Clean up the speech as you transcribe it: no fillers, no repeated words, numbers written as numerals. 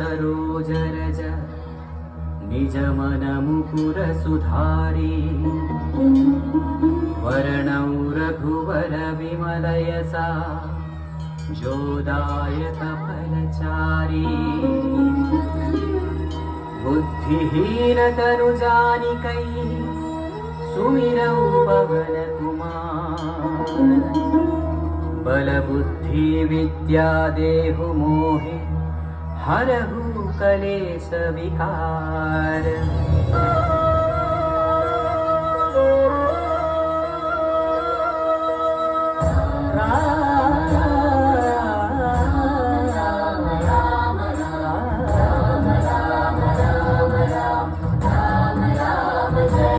सरोज रज निज मन मुकुर सुधारी वर्णौ रघुवर विमल यसा जोदायक फलचारी बुद्धिहीन तनु जानिकै सुमिरौ पवन कुमार बल बुद्धि विद्या देहु मोहि हरहु कलेश विकार।